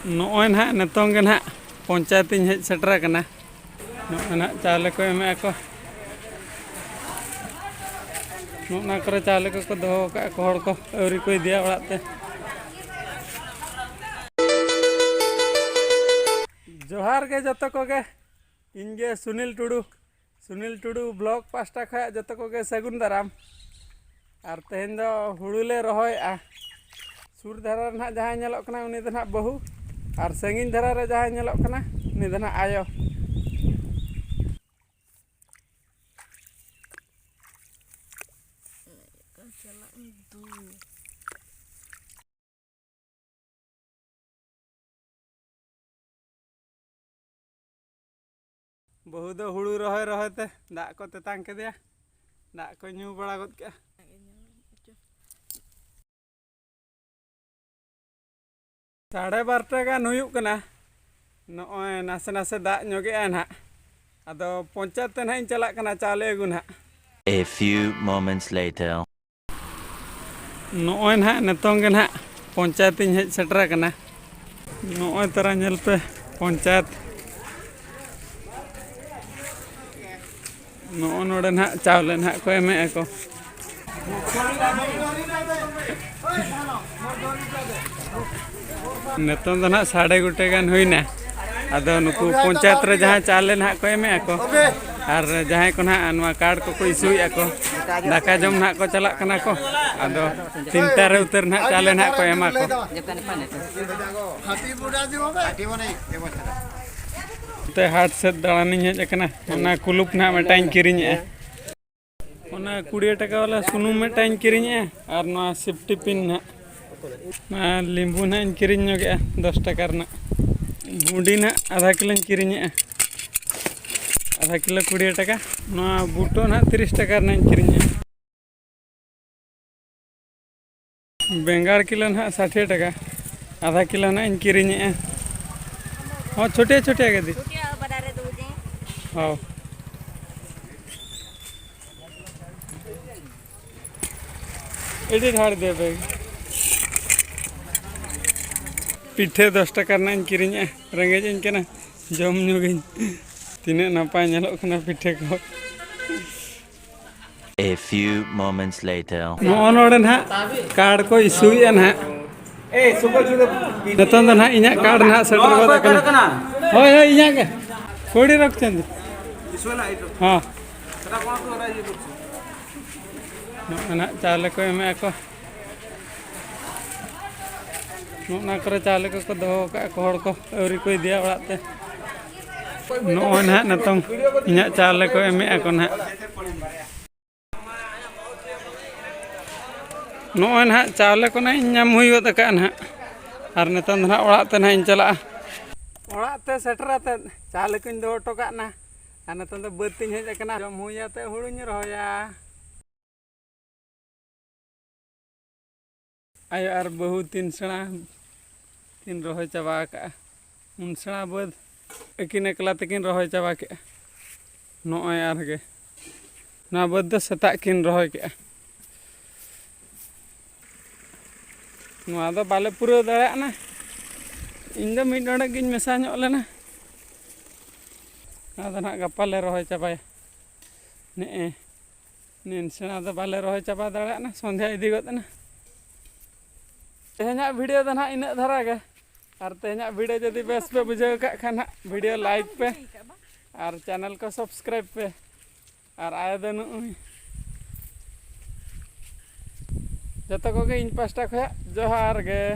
नॉय ना नितोंग ना panchayat hedge shutter कना ना चावले को एमे को ना करे चावले को दो का हड़ को अवरी को दिया ओड़ाते जोहार के जतो को गे इनगे सुनील टुडू ब्लॉग पास्टा खा जतो को गे सगुन दाराम और तेहन दो हुड़ुले रहोय सुर धारा ना जहाँ नेलोक कना उनी दो ना बहु और संगीन धारा रे जहाँ नेलोक कना उनी दो ना आयो बहु दो हुड़ू रहोते दा को तेतांग के दिया दा को न्यू बड़ा गद के साढ़े 12 गान हुयुक कना नॉय नासे नासे दा ᱧᱚᱜᱮᱜᱼᱟ ना अदो पंचायत ना इन चला कना चावले अगु ना A few moments later नॉय ना नितोंग ना पंचायत हेज सेटर कना नॉय तरा नेल पे पंचायत नोड़े ना चावले ना को एमे को नितों दो ना 5.5 गान हुईना अदो नुकु पंचायत रे जहाँ चावले ना को एमे को और जहाँ को ना नवा कार्ड को इशूया को दाका जम ना को चला कना को अदो 3टा रे उतर ना चावले ना को एमा को ते हाट से दालानी हेज कना ओना कुलुप ना मेटाइन किरिñe ओना 20 टाका वाला सुनुम मेटाइन किरिñe और ना सेफ्टी पिन ना लींबू ना किरिñ ᱧᱚᱜᱮᱜᱼᱟ 10 टाका रना बूंदी ना आधा किलो किरिñe आधा किलो 20 टाका ना बूटो ना 30 टाका रना किरिñe बेंगाड़ किलो ना 60 टाका आधा किलो ना किरिñe हाँ छोटे छोटे आगे दी हाँ एडी ढाड़ दे भाई पिठे 10 टाका ना किरिñe रेंगेज इन केना जम ᱧᱚᱜᱤᱧ तिने नपाय नेलोक कना पिठे को A few moments later नोड़े ना कार्ड को इशूया ना नितों दो ना इना कार्ड ना सेटर गद कना होय होय इना के कोड़ी रख चंद हां ना चावले को एमे को ना करे चावले को दो का हड़ को अवरी को दिया ओड़ाते नोय ना नितों इना चावले को एमे को ना नोय ना चावले को ना नाम हुईत का ना और नितों ना ओड़ाते ना इन चला ओड़ाते सेटराते चावले को दो हटो का ना और नितों दो बत्ती हेज कना जम हुईते हुड़ुñ रहोया आयो और बहु 3 सेणा 3 रहो चाबा का उन सेणा बद एकिन एकला तकिन रहो चाबा के नॉय आर गे ना बद दो सता किन रहो के नवा दो बाले पूरा दाड़ा ना इन दो मिड डोंडे गिन मेसा ᱧᱚᱜ लेना आदो ना गप्पा ले रहो चाबाय ने निन सेणा दो बाले रहो चाबा दाड़ा ना संध्या इदी गद ना तेहना वीडियो दो ना इना धारा गे और तेहना वीडियो जदि बेस पे बुझाव का खान वीडियो लाइक पे और चैनल को सब्सक्राइब पे और आए दो जतो को इन पास्टा खया जोहार गे।